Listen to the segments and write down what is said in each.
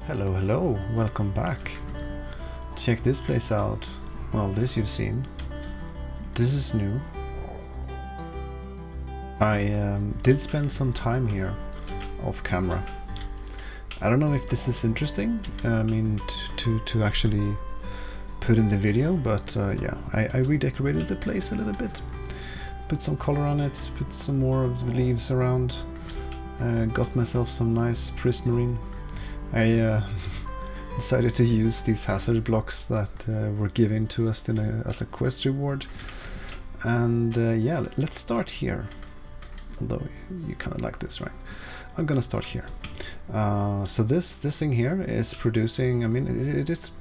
Hello, hello, welcome back. Check this place out. Well, this you've seen. This is new. I did spend some time here off camera. I don't know if this is interesting, to actually put in the video, but yeah, I redecorated the place a little bit. Put some color on it, put some more of the leaves around. Got myself some nice prismarine. I decided to use these hazard blocks that were given to us as a quest reward. And yeah, let's start here. Although you kind of like this, right? I'm gonna start here. So this thing here is producing, it is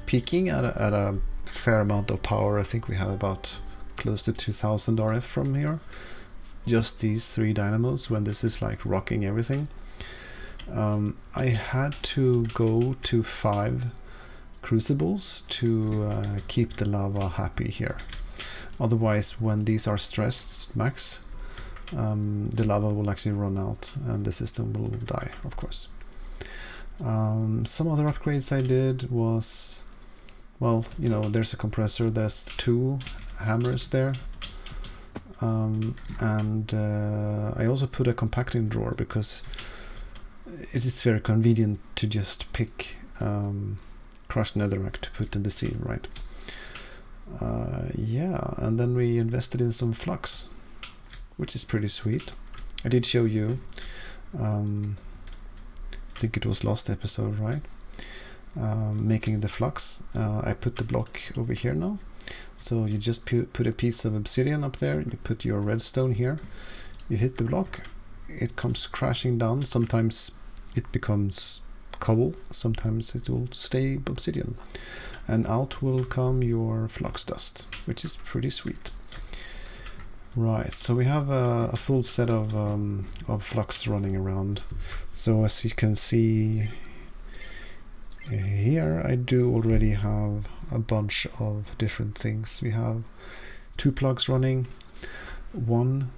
peaking at a fair amount of power. I think we have about close to 2000 RF from here. Just these 3 dynamos when this is like rocking everything. I had to go to 5 crucibles to keep the lava happy here. Otherwise, when these are stressed max, the lava will actually run out and the system will die, of course. Some other upgrades I did was, well, you know, there's a compressor, there's 2 hammers there. I also put a compacting drawer because it is very convenient to just pick crushed netherrack to put in the sea, right? Yeah, and then we invested in some flux, which is pretty sweet. I did show you, I think it was last episode, right? Making the flux. I put the block over here now. So you just put a piece of obsidian up there, you put your redstone here, you hit the block, it comes crashing down. Sometimes it becomes cobble, sometimes it will stay obsidian, and out will come your flux dust, which is pretty sweet. Right, so we have a full set of flux running around. So as you can see here, I do already have a bunch of different things. We have 2 plugs running, 1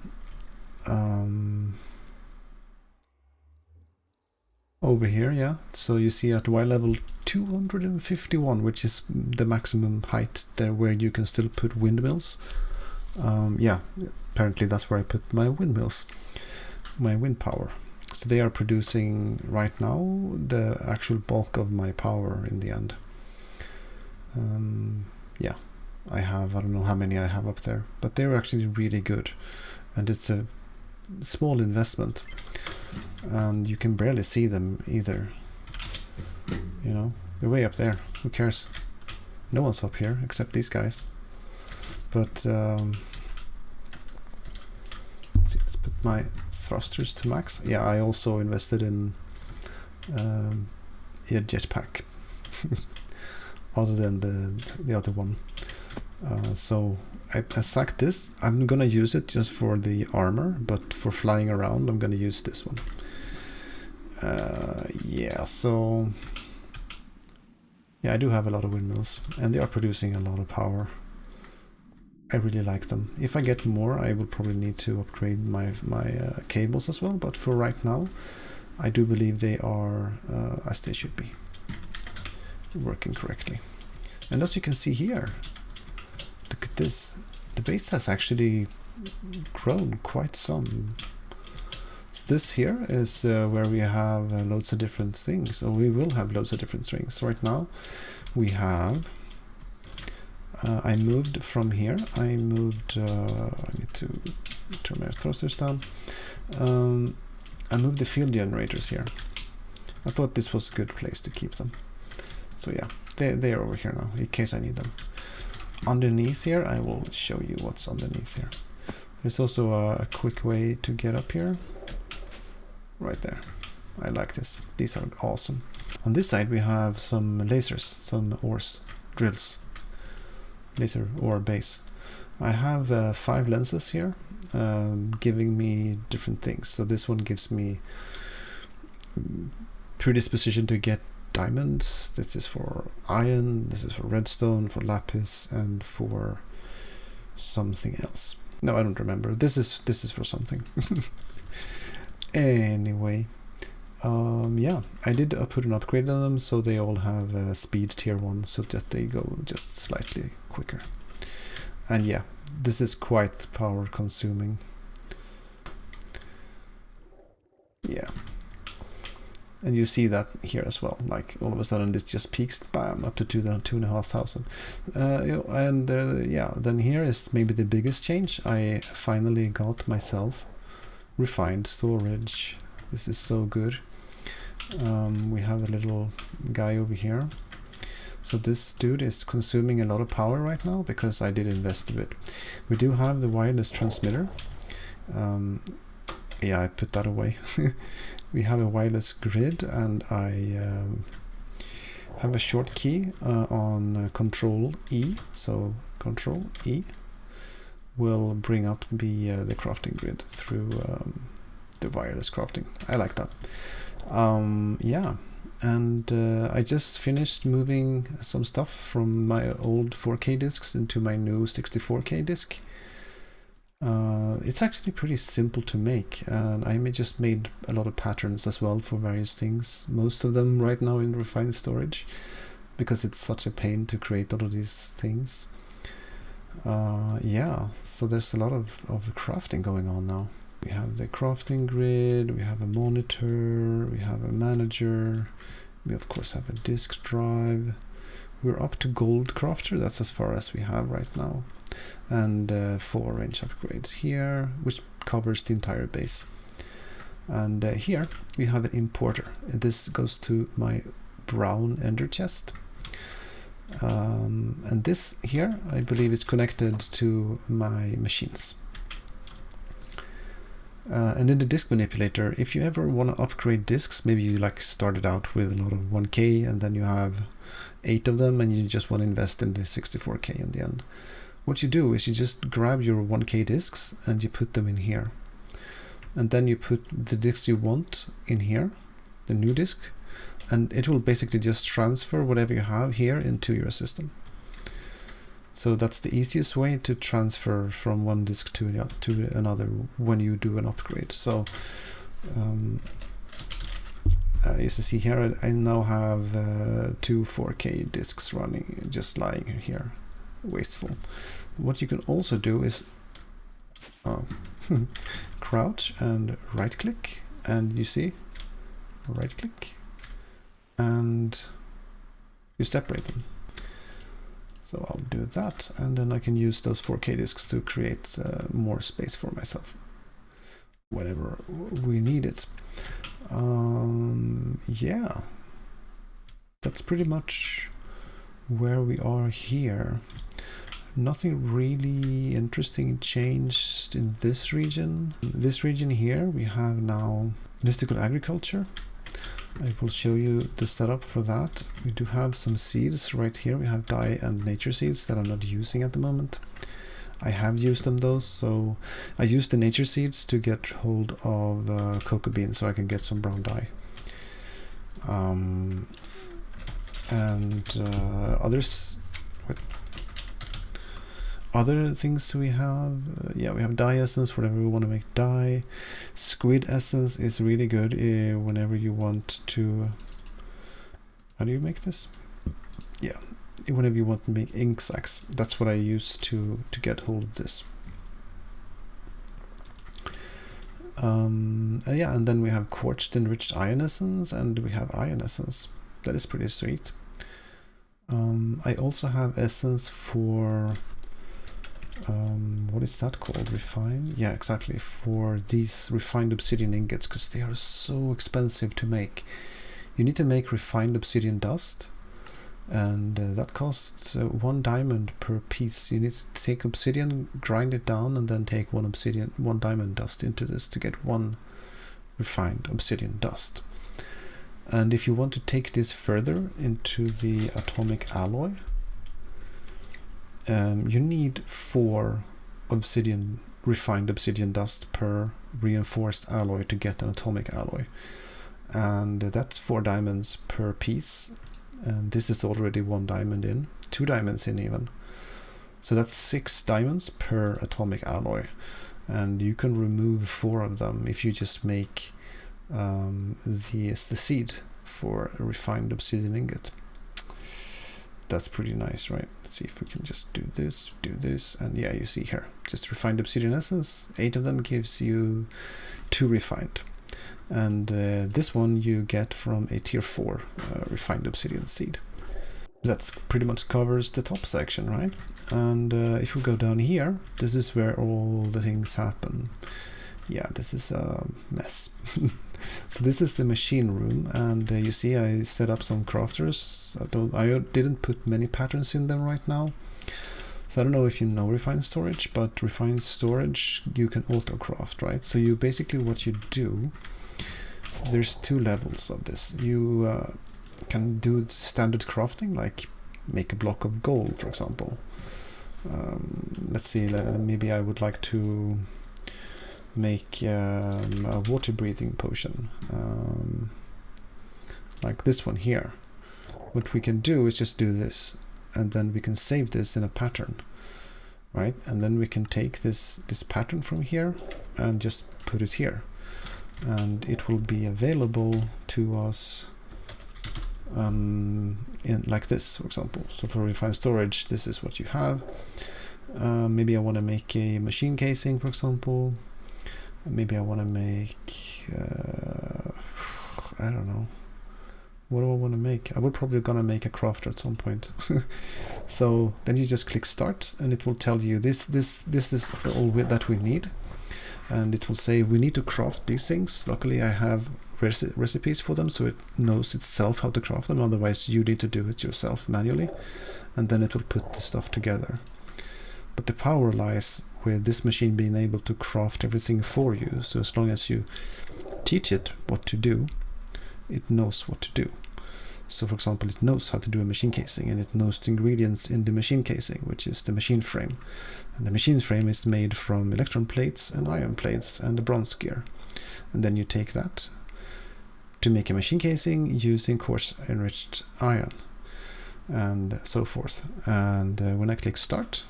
over here, yeah. So you see at Y level 251, which is the maximum height there where you can still put windmills. Yeah, apparently that's where I put my windmills, my wind power. So they are producing right now the actual bulk of my power in the end. Yeah, I don't know how many I have up there, but they're actually really good, and it's a small investment, and you can barely see them either. You know, they're way up there. Who cares? No one's up here except these guys. But let's put my thrusters to max. Yeah, I also invested in a jetpack other than the other one. So I sacked this. I'm gonna use it just for the armor, but for flying around I'm gonna use this one. Yeah, so yeah, I do have a lot of windmills and they are producing a lot of power. I really like them. If I get more, I will probably need to upgrade my cables as well, but for right now I do believe they are as they should be, working correctly. And as you can see here, look at this, the base has actually grown quite some. So this here is where we have loads of different things, or we will have loads of different things. Right now we have I moved from here. I moved. I need to turn my thrusters down. I moved the field generators here. I thought this was a good place to keep them. So yeah, they are over here now in case I need them. Underneath here, I will show you what's underneath here. There's also a quick way to get up here. Right there. I like this. These are awesome. On this side, we have some lasers, some ores, drills. Laser ore base. I have 5 lenses here, giving me different things. So this one gives me predisposition to get diamonds. This is for iron, this is for redstone, for lapis, and for something else. No, I don't remember. This is for something. Anyway, Yeah, I did put an upgrade on them, so they all have speed tier 1, so that they go just slightly quicker. And yeah, this is quite power consuming. Yeah. And you see that here as well, like all of a sudden this just peaks, bam, up to 2,500. Yeah, then here is maybe the biggest change. I finally got myself refined storage. This is so good. We have a little guy over here. So this dude is consuming a lot of power right now because I did invest a bit. We do have the wireless transmitter. Yeah, I put that away. We have a wireless grid, and I have a short key on Control E. So Control E will bring up the crafting grid through the wireless crafting. I like that. Yeah, and I just finished moving some stuff from my old 4K discs into my new 64K disc. It's actually pretty simple to make, and I just made a lot of patterns as well for various things, most of them right now in refined storage, because it's such a pain to create all of these things. Yeah, so there's a lot of crafting going on now. We have the crafting grid, we have a monitor, we have a manager, we of course have a disk drive. We're up to gold crafter, that's as far as we have right now. And 4 range upgrades here, which covers the entire base. And here we have an importer. This goes to my brown ender chest. And this here, I believe, is connected to my machines. And in the disk manipulator, if you ever want to upgrade disks, maybe you like started out with a lot of 1K and then you have 8 of them and you just want to invest in the 64K in the end. What you do is you just grab your 1K disks and you put them in here. And then you put the disks you want in here, the new disk, and it will basically just transfer whatever you have here into your system. So that's the easiest way to transfer from one disk to another when you do an upgrade. So you see here, I now have 2 4K disks running, just lying here. Wasteful. What you can also do is crouch and right click, and you see, right click, and you separate them. So I'll do that, and then I can use those 4K disks to create more space for myself whenever we need it. Yeah, that's pretty much where we are here. Nothing really interesting changed in this region. This region here, we have now mystical agriculture. I will show you the setup for that. We do have some seeds right here. We have dye and nature seeds that I'm not using at the moment. I have used them though, so I used the nature seeds to get hold of cocoa beans so I can get some brown dye. Others. Other things we have, yeah, we have dye essence, whatever we want to make dye. Squid essence is really good whenever you want to, how do you make this? Yeah, whenever you want to make ink sacs. That's what I use to get hold of this. Yeah, and then we have quartz enriched iron essence, and we have iron essence. That is pretty sweet. I also have essence for what is that called? Refine? Yeah, exactly. For these refined obsidian ingots, because they are so expensive to make. You need to make refined obsidian dust, and that costs 1 diamond per piece. You need to take obsidian, grind it down, and then take 1 diamond dust into this to get 1 refined obsidian dust. And if you want to take this further into the atomic alloy, you need 4 refined obsidian dust per reinforced alloy to get an atomic alloy, and that's 4 diamonds per piece, and this is already 1 diamond in, 2 diamonds in even, so that's 6 diamonds per atomic alloy, and you can remove 4 of them if you just make the seed for a refined obsidian ingot. That's pretty nice, right? Let's see if we can just do this, and yeah, you see here, just refined obsidian essence. 8 of them gives you 2 refined, and this one you get from a tier 4 refined obsidian seed. That's pretty much covers the top section, right? And if we go down here, this is where all the things happen. Yeah, this is a mess. So this is the machine room, and you see I set up some crafters. I didn't put many patterns in them right now, so I don't know if you know refined storage, but refined storage you can auto craft, right? So you basically, what you do, there's 2 levels of this. You can do standard crafting, like make a block of gold, for example. Let's see, maybe I would like to make a water breathing potion, like this one here. What we can do is just do this, and then we can save this in a pattern, right? And then we can take this pattern from here and just put it here, and it will be available to us in like this, for example. So for refined storage, this is what you have. Maybe I want to make a machine casing, for example. Maybe I want to make I don't know, what do I want to make? I would probably gonna make a crafter at some point. So then you just click start, and it will tell you this is all that we need, and it will say we need to craft these things. Luckily I have recipes for them, so it knows itself how to craft them. Otherwise you need to do it yourself manually, and then it will put the stuff together. But the power lies with this machine being able to craft everything for you. So as long as you teach it what to do, it knows what to do. So for example, it knows how to do a machine casing, and it knows the ingredients in the machine casing, which is the machine frame. And the machine frame is made from electron plates and iron plates and a bronze gear. And then you take that to make a machine casing using coarse enriched iron and so forth. And when I click start,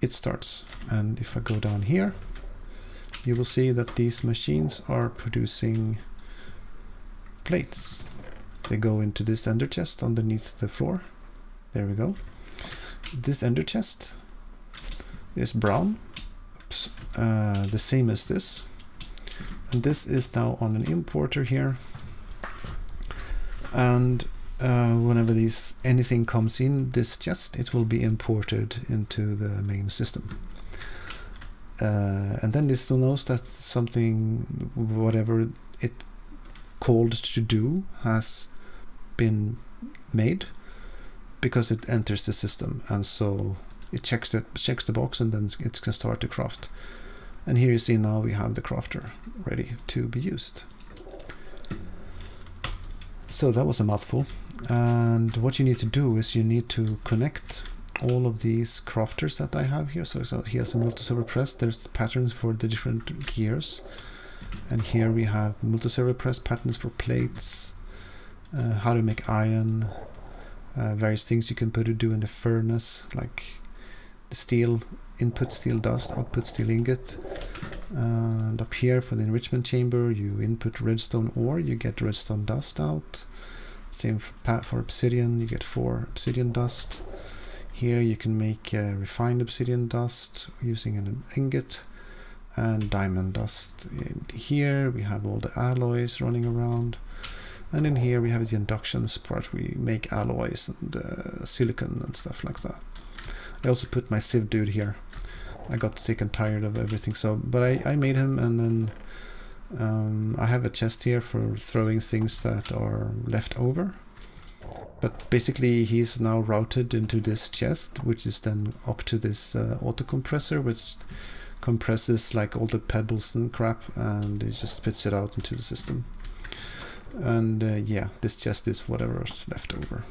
it starts. And if I go down here, you will see that these machines are producing plates. They go into this ender chest underneath the floor. There we go. This ender chest is brown. Oops. The same as this. And this is now on an importer here. And whenever anything comes in this chest, it will be imported into the main system. And then it still knows that something, whatever it called to do, has been made, because it enters the system, and so it checks the box, and then it can start to craft. And here you see now we have the crafter ready to be used. So that was a mouthful. And what you need to do is you need to connect all of these crafters that I have here. So here's a multi-server press. There's the patterns for the different gears. And here we have multi-server press patterns for plates, how to make iron, various things you can do in the furnace, like the steel, input steel dust, output steel ingot. And up here for the enrichment chamber, you input redstone ore, you get redstone dust out. Same for obsidian, you get 4 obsidian dust. Here you can make refined obsidian dust using an ingot, and diamond dust. Here we have all the alloys running around, and in here we have the inductions part. We make alloys and silicon and stuff like that. I also put my sieve dude here. I got sick and tired of everything, but I made him, and then I have a chest here for throwing things that are left over. But basically he's now routed into this chest, which is then up to this auto compressor, which compresses like all the pebbles and crap, and it just spits it out into the system. And yeah, this chest is whatever's left over.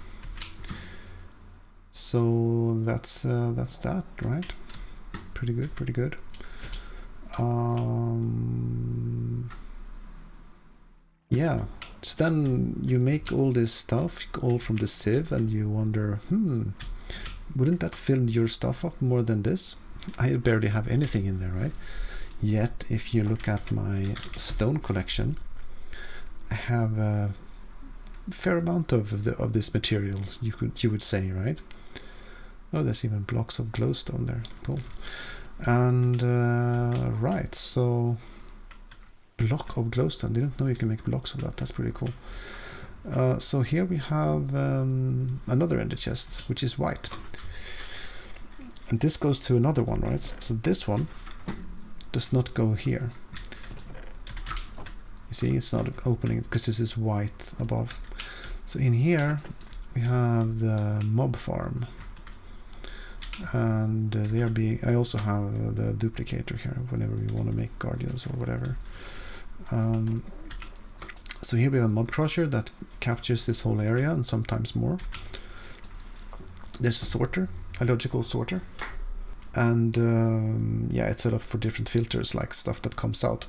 So that's that, right? Pretty good. Yeah, so then you make all this stuff all from the sieve, and you wonder, wouldn't that fill your stuff up more than this? I barely have anything in there, right? Yet, if you look at my stone collection, I have a fair amount of this material, you would say, right? Oh, there's even blocks of glowstone there. Cool. And right, so block of glowstone. Didn't know you can make blocks of that. That's pretty cool. So here we have another ender chest, which is white. And this goes to another one, right? So this one does not go here. You see, it's not opening because this is white above. So in here we have the mob farm. And I also have the duplicator here whenever we want to make guardians or whatever. So here we have a mob crusher that captures this whole area and sometimes more. There's a sorter, a logical sorter. And yeah, it's set up for different filters, like stuff that comes out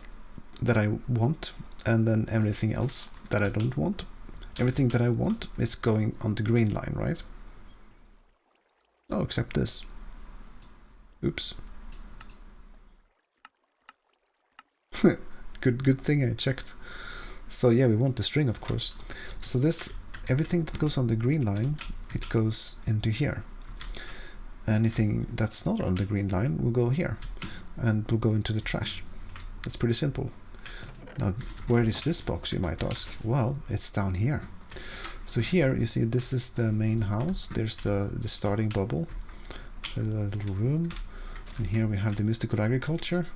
that I want, and then everything else that I don't want. Everything that I want is going on the green line, right? Oh, except this. Oops. Good thing I checked. So yeah, we want the string, of course. So this, everything that goes on the green line, it goes into here. Anything that's not on the green line will go here, and will go into the trash. That's pretty simple. Now, where is this box, you might ask? Well, it's down here. So here, you see, this is the main house. There's the starting bubble, a little room. And here we have the mystical agriculture.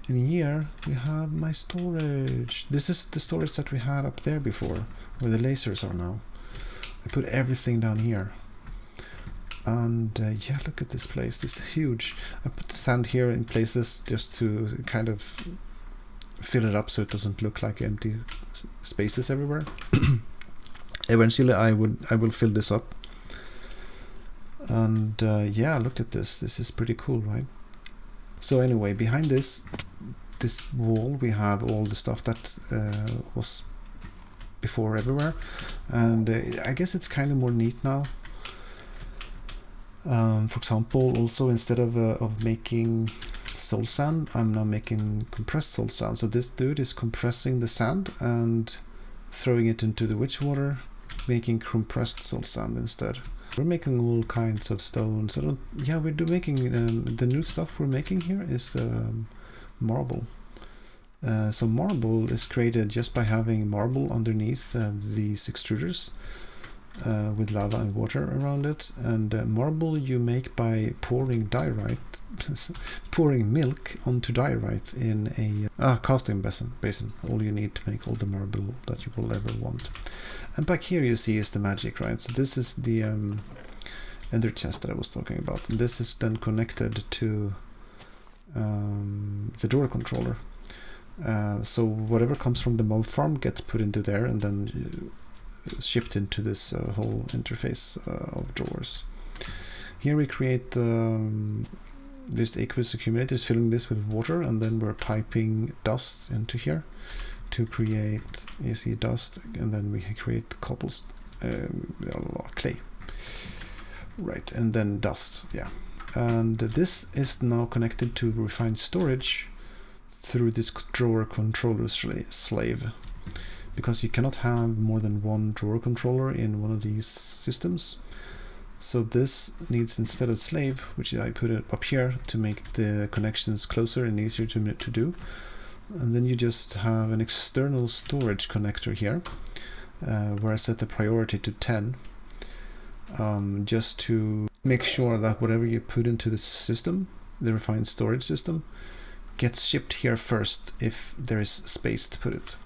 And here we have my storage. This is the storage that we had up there before, where the lasers are now. I put everything down here. And yeah, look at this place. This is huge. I put the sand here in places just to kind of fill it up so it doesn't look like empty spaces everywhere. Eventually I will fill this up. And yeah, look at this. This is pretty cool, right? So anyway, behind this wall we have all the stuff that was before everywhere. And I guess it's kind of more neat now. For example, also instead of making soul sand, I'm now making compressed soul sand. So this dude is compressing the sand and throwing it into the witch water, making compressed soul sand instead. We're making all kinds of stones. Yeah, we're making the new stuff we're making here is marble. So marble is created just by having marble underneath these extruders. With lava and water around it, and marble you make by pouring diorite, pouring milk onto diorite in a casting basin. All you need to make all the marble that you will ever want. And back here you see is the magic, right? So this is the ender chest that I was talking about, and this is then connected to the door controller. So whatever comes from the mob farm gets put into there, and then shipped into this whole interface of drawers. Here we create this aqueous accumulators, filling this with water, and then we're piping dust into here to create, you see, dust, and then we create cobbles, clay, right, and then dust, yeah. And this is now connected to refined storage through this drawer controller slave. Because you cannot have more than one drawer controller in one of these systems. So this needs instead a slave, which I put it up here to make the connections closer and easier to do. And then you just have an external storage connector here, where I set the priority to 10, just to make sure that whatever you put into the system, the refined storage system, gets shipped here first if there is space to put it.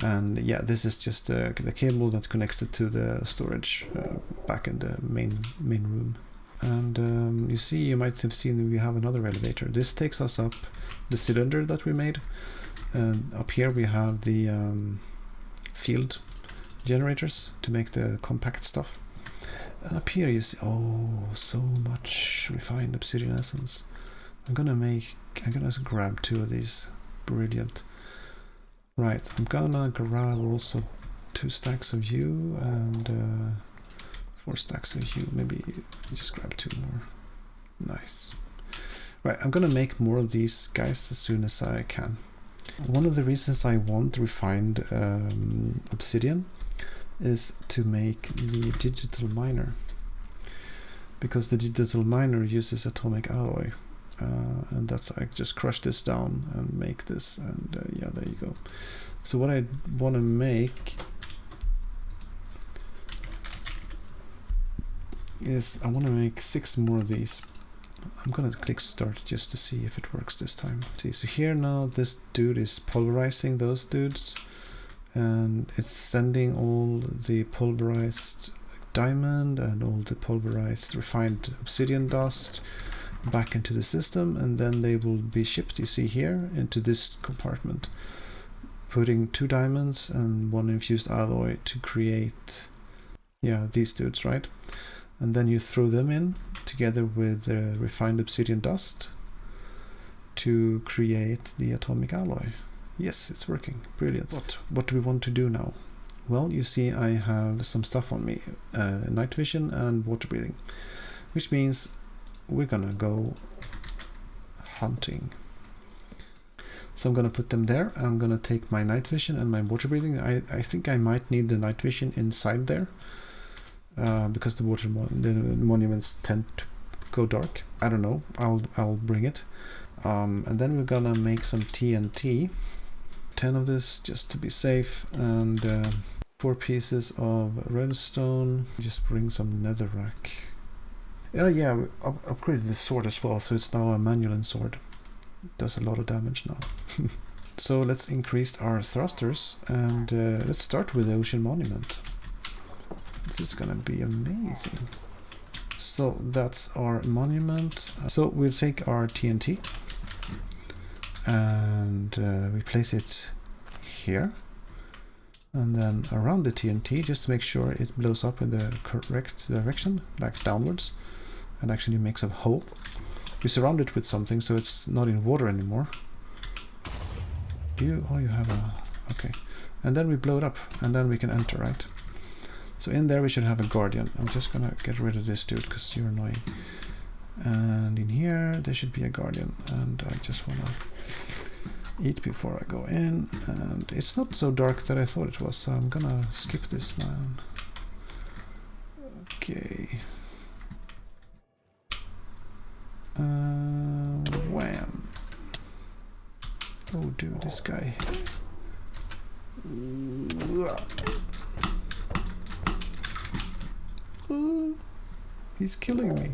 And yeah, this is just the cable that's connected to the storage back in the main room. And you see, you might have seen we have another elevator. This takes us up the cylinder that we made. And up here we have the field generators to make the compact stuff. And up here you see, oh, so much refined obsidian essence. I'm gonna grab 2 of these. Brilliant. Right, I'm gonna grab also 2 stacks of you and 4 stacks of you. Maybe just grab 2 more. Nice. Right, I'm gonna make more of these guys as soon as I can. One of the reasons I want refined obsidian is to make the digital miner, because the digital miner uses atomic alloy, and that's, I just crush this down and make this, and yeah, there you go. So what I want to make is, I want to make 6 more of these. I'm gonna click start just to see if it works this time. See, so here now this dude is pulverizing those dudes, and it's sending all the pulverized diamond and all the pulverized refined obsidian dust back into the system, and then they will be shipped, you see here, into this compartment, putting 2 diamonds and 1 infused alloy to create, yeah, these dudes, right? And then you throw them in together with the refined obsidian dust to create the atomic alloy. Yes, it's working. Brilliant. What do we want to do now? Well, you see I have some stuff on me. Night vision and water breathing. Which means we're gonna go hunting. So I'm gonna put them there. I'm gonna take my night vision and my water breathing. I think I might need the night vision inside there. Because the monuments tend to go dark. I don't know. I'll bring it. And then we're gonna make some TNT. 10 of this just to be safe, and 4 pieces of redstone. Just bring some netherrack. Yeah, we upgraded the sword as well, so it's now a manual sword. It does a lot of damage now. So let's increase our thrusters, and let's start with the ocean monument. This is gonna be amazing. So that's our monument. So we'll take our TNT and we place it here, and then around the TNT, just to make sure it blows up in the correct direction, like downwards, and actually makes a hole. We surround it with something so it's not in water anymore. You have a... okay. And then we blow it up, and then we can enter, right? So in there we should have a guardian. I'm just gonna get rid of this dude because you're annoying. And in here there should be a guardian, and I just wanna eat before I go in. And it's not so dark that I thought it was, so I'm gonna skip this, man. Okay. Wham. Oh dude, this guy. He's killing me.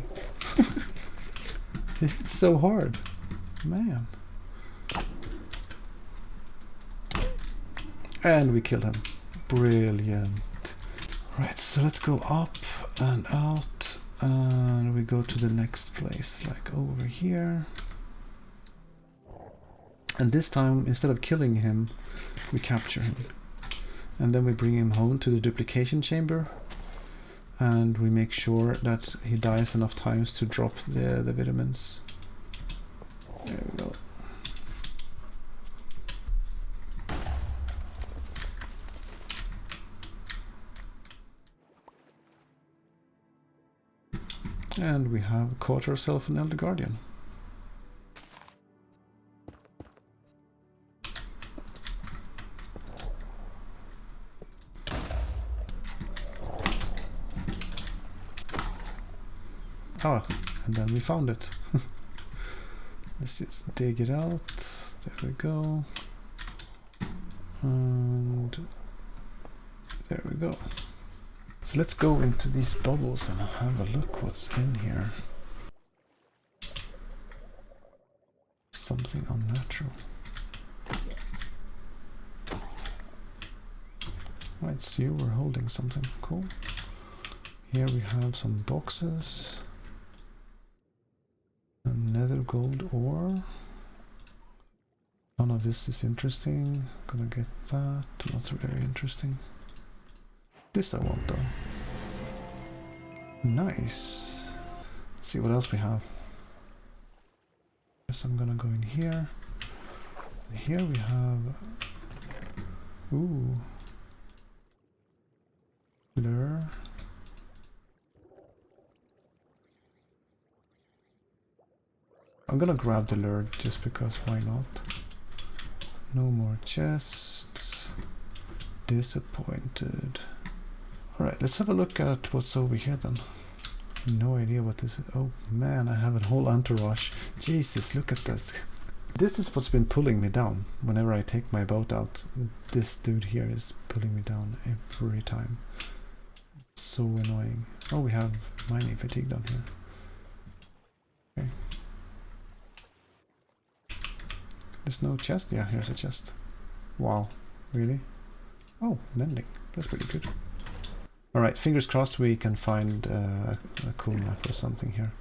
It's so hard, man. And we kill him. Brilliant. Right, so let's go up and out, and we go to the next place, like over here. And this time, instead of killing him, we capture him. And then we bring him home to the duplication chamber, and we make sure that he dies enough times to drop the vitamins. There we go. And we have caught ourselves an Elder Guardian. Oh, and then we found it. Let's just dig it out. There we go. And there we go. So let's go into these bubbles and have a look what's in here. Something unnatural. Right, so you were holding something cool. Here we have some boxes. Nether gold ore. None of this is interesting. Gonna get that. Not very interesting. This I want though. Nice. Let's see what else we have. Guess I'm gonna go in here. Here we have... ooh. Blur. I'm gonna grab the lure just because, why not? No more chests. Disappointed. Alright, let's have a look at what's over here then. No idea what this is. Oh man, I have a whole entourage. Jesus, look at this. This is what's been pulling me down. Whenever I take my boat out, this dude here is pulling me down every time. It's so annoying. Oh, we have mining fatigue down here. Okay. There's no chest? Yeah, here's a chest. Wow, really? Oh, mending. That's pretty good. Alright, fingers crossed we can find a cool map or something here.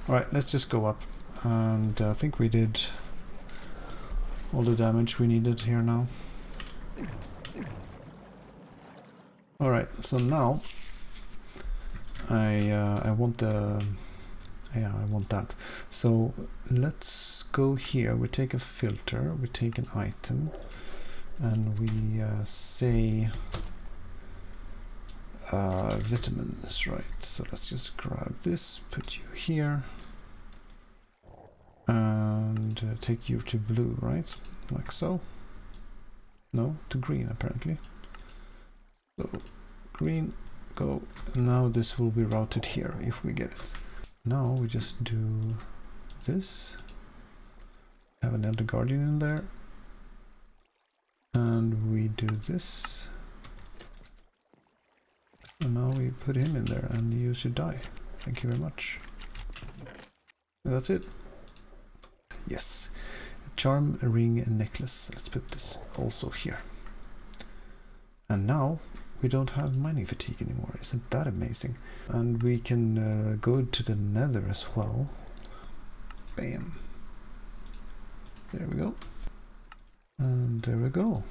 Alright, let's just go up, and I think we did all the damage we needed here now. Alright, so now I want the... yeah, I want that. So let's go here, we take a filter, we take an item, and we say vitamins, right? So let's just grab this, put you here, and take you to blue, right? Like so. No, to green apparently. So green, go. And now this will be routed here if we get it. Now we just do this. Have an Elder Guardian in there. And we do this. And now we put him in there and you should die. Thank you very much. And that's it. Yes. Charm, a ring, and necklace. Let's put this also here. And now we don't have mining fatigue anymore. Isn't that amazing? And we can go to the nether as well. Bam. There we go. And there we go.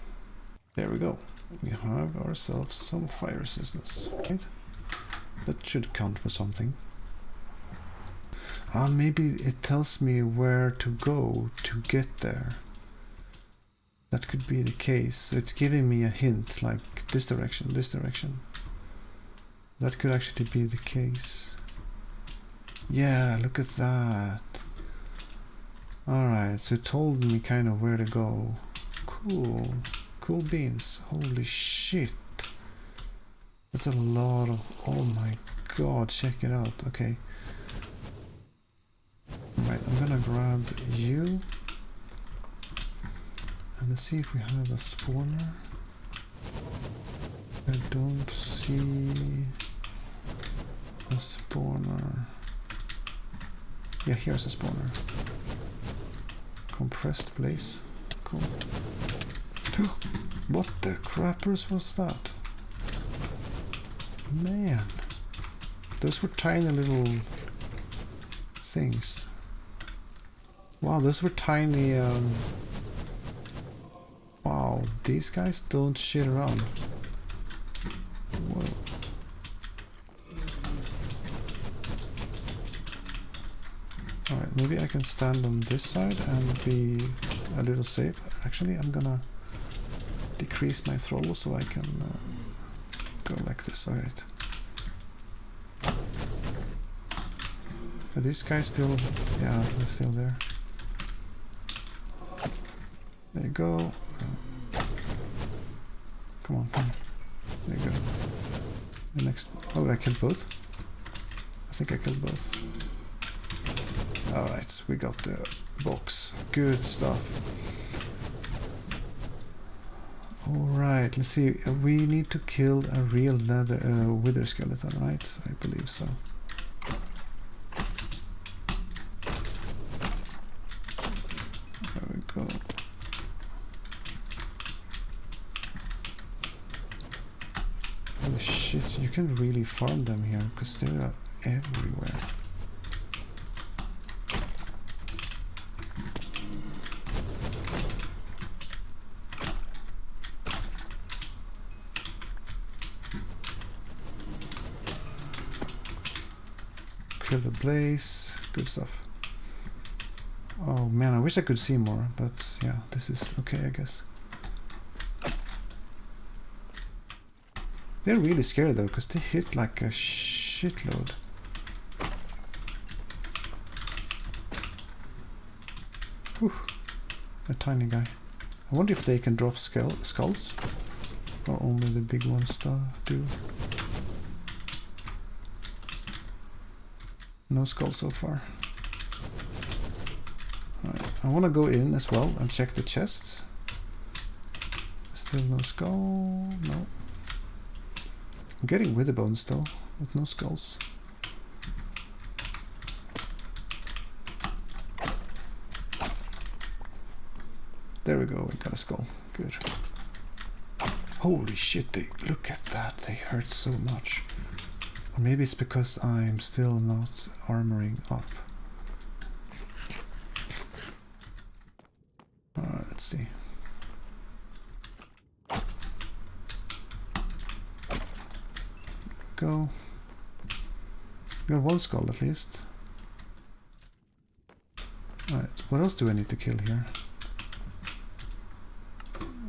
There we go. We have ourselves some fire resistance. Right? That should count for something. Maybe it tells me where to go to get there. That could be the case. It's giving me a hint, like this direction, this direction. That could actually be the case. Yeah, look at that. Alright, so it told me kind of where to go. Cool. Cool beans. Holy shit. That's a lot of... oh my god, check it out. Okay. Alright, I'm gonna grab you. And let's see if we have a spawner. I don't see a spawner. Yeah, here's a spawner. Compressed blaze. Cool. What the crappers was that? Man. Those were tiny little things. Wow, those were tiny... wow, these guys don't shit around. Whoa. Alright, maybe I can stand on this side and be a little safe. Actually, I'm gonna decrease my throttle so I can go like this. Alright. Are these guys still... yeah, they're still there. There you go. Come on, come on. There you go. The next... oh, I killed both? I think I killed both. Alright, we got the box. Good stuff. Alright, let's see. We need to kill a real wither skeleton, right? I believe so. There we go. Holy shit, you can really farm them here because they are everywhere. kill the blaze. Good stuff. Oh man, I wish I could see more, but yeah, this is okay, I guess. They're really scary though, because they hit like a shitload. Whew. A tiny guy. I wonder if they can drop skulls, or only the big ones do. No skulls so far. Right. I want to go in as well and check the chests. Still no skull. No. I'm getting wither bones though, with no skulls. There we go, we got a skull. Good. Holy shit, look at that, they hurt so much. Or maybe it's because I'm still not armoring up. Alright, let's see. Go. We got one skull at least. Alright, what else do I need to kill here?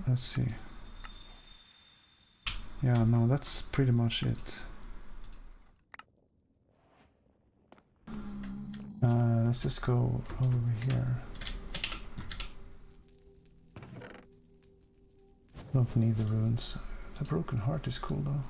Let's see. Yeah, no, that's pretty much it. Let's just go over here. Don't need the runes. The broken heart is cool though.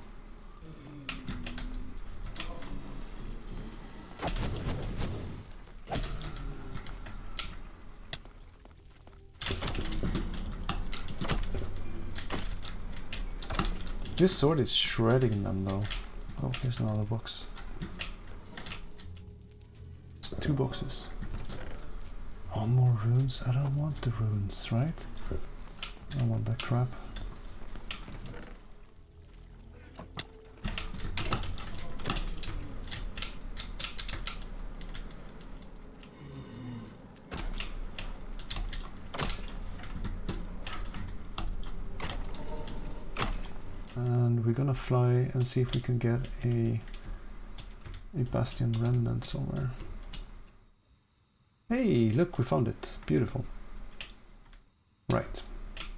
This sword is shredding them though. Oh, here's another box. It's 2 boxes. Oh, more runes. I don't want the runes, right? I don't want that crap. And we're gonna fly and see if we can get a bastion remnant somewhere. Hey, look, we found it. Beautiful. Right,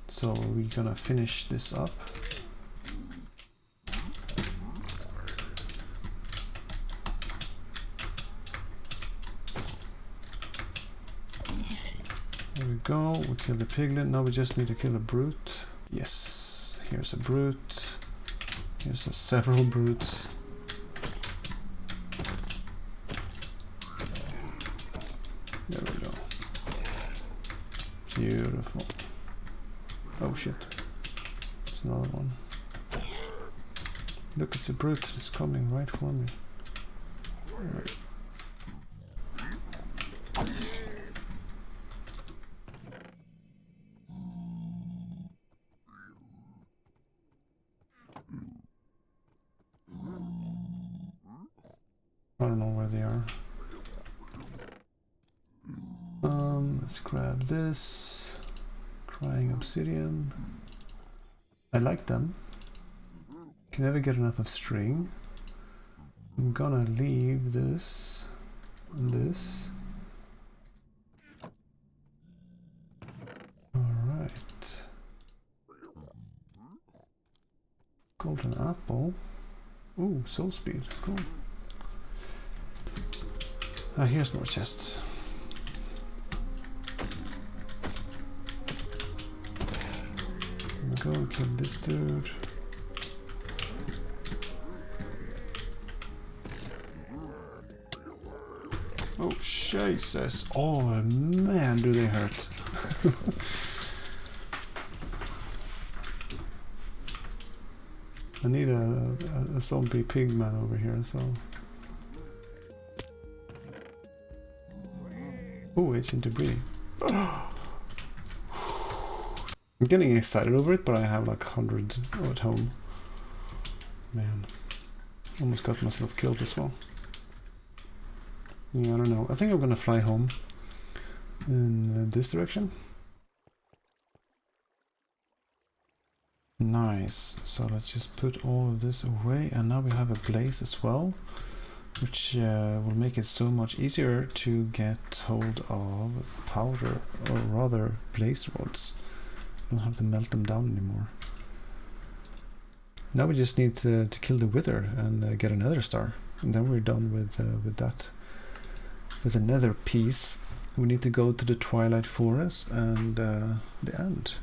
so we're gonna finish this up. There we go, we killed the piglet. Now we just need to kill a brute. Yes, here's a brute. Here's several brutes. There we go. Beautiful. Oh shit. There's another one. Look, it's a brute. It's coming right for me. Right. I don't know where they are. Let's grab this. Crying obsidian. I like them. Can never get enough of string. I'm gonna leave this and this. Alright. Golden apple. Ooh, soul speed. Cool. Here's more chests. Go kill this dude. Oh, Jesus. Oh, man, do they hurt. I need a zombie pig man over here, so... Oh, ancient debris. I'm getting excited over it, but I have like 100 at home. Man, almost got myself killed as well. Yeah, I don't know. I think I'm gonna fly home in this direction. Nice. So let's just put all of this away, and now we have a blaze as well. which will make it so much easier to get hold of powder, or rather blaze rods. Don't have to melt them down anymore. Now we just need to kill the wither and get another star, and then we're done with that. With another piece, we need to go to the Twilight Forest and the end.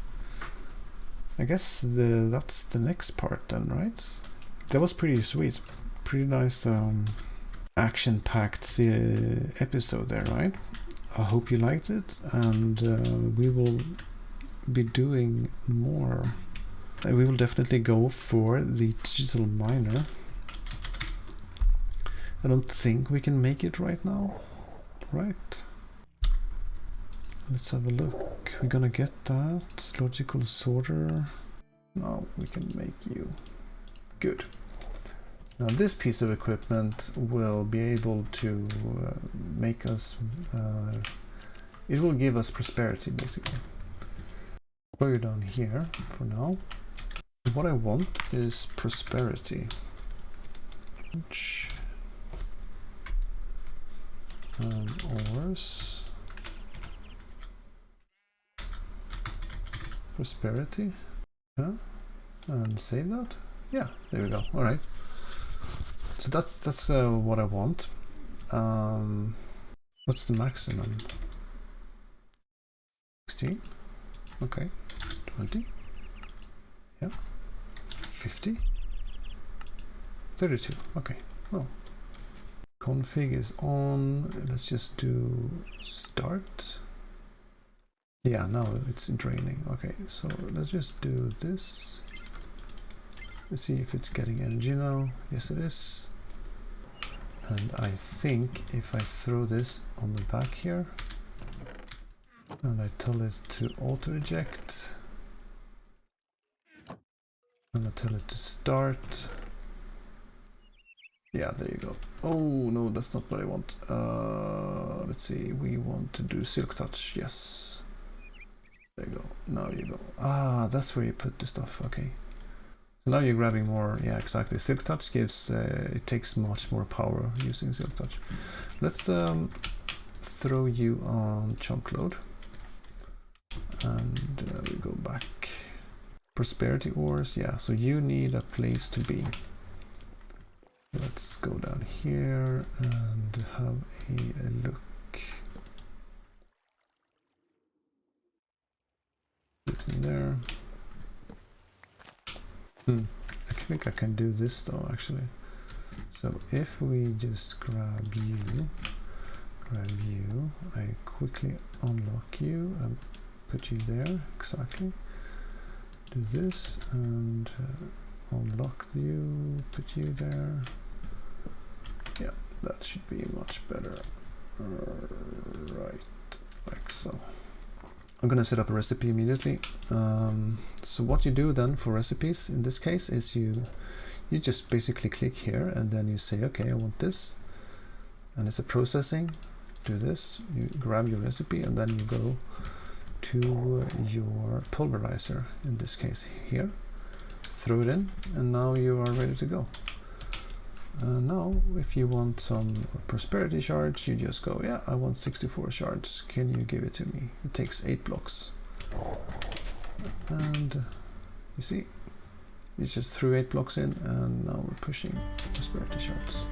I guess that's the next part then, right? That was pretty sweet, pretty nice action-packed episode there, right? I hope you liked it, and we will be doing more. We will definitely go for the digital miner. I don't think we can make it right now, right? Let's have a look. We're gonna get that. Logical sorter. No, we can make you. Good. Now this piece of equipment will be able to make us... it will give us prosperity, basically. Throw you down here for now. What I want is prosperity. And ores. Prosperity. Yeah. And save that. Yeah, there we go. All right. So that's what I want. What's the maximum? 16. Okay. 20. Yeah. 50. 32. Okay. Well. Config is on. Let's just do start. Yeah, now it's draining. Okay, so let's just do this. Let's see if it's getting energy now. Yes, it is. And I think if I throw this on the back here and I tell it to auto eject and I tell it to start. Yeah, there you go. Oh no, that's not what I want. Let's see, we want to do silk touch. Yes. There you go. Now you go. Ah, that's where you put the stuff. Okay. So now you're grabbing more. Yeah, exactly. Silk touch gives. It takes much more power using silk touch. Let's throw you on chunk load, and we go back. Prosperity ores. Yeah. So you need a place to be. Let's go down here and have a look. It's in there. I think I can do this though, actually. So if we just grab you, I quickly unlock you and put you there, exactly. Do this and unlock you, put you there. Yeah, that should be much better. Right, like so. I'm gonna set up a recipe immediately. So what you do then for recipes in this case is you just basically click here and then you say, okay, I want this, and it's a processing. Do this, you grab your recipe and then you go to your pulverizer, in this case here, throw it in, and now you are ready to go. Now if you want some prosperity shards, you just go, yeah, I want 64 shards, can you give it to me? It takes 8 blocks, and you see, you just threw 8 blocks in, and now we're pushing prosperity shards.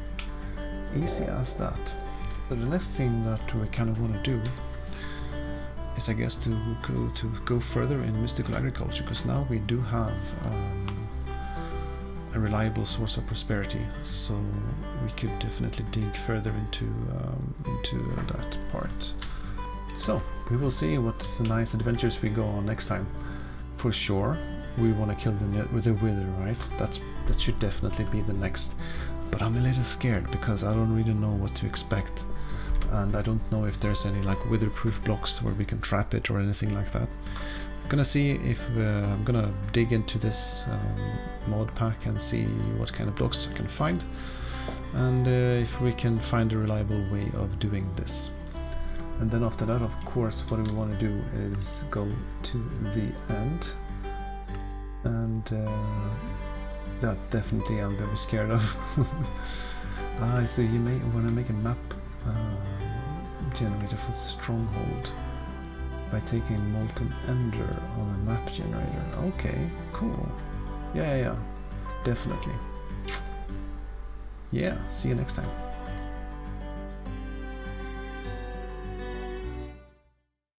Easy as that. So the next thing that we kind of want to do is, I guess, to go further in mystical agriculture, because now we do have a reliable source of prosperity, so we could definitely dig further into that part. So we will see what nice adventures we go on next time. For sure, we want to kill them with the wither, right? That should definitely be the next. But I'm a little scared because I don't really know what to expect, and I don't know if there's any like wither-proof blocks where we can trap it or anything like that. I'm gonna see if I'm gonna dig into this mod pack and see what kind of blocks I can find, and if we can find a reliable way of doing this. And then after that, of course, what we want to do is go to the end, and that definitely I'm very scared of. So you may want to make a map generator for Stronghold by taking Molten Ender on a map generator. Okay, cool. Yeah, definitely. Yeah, see you next time.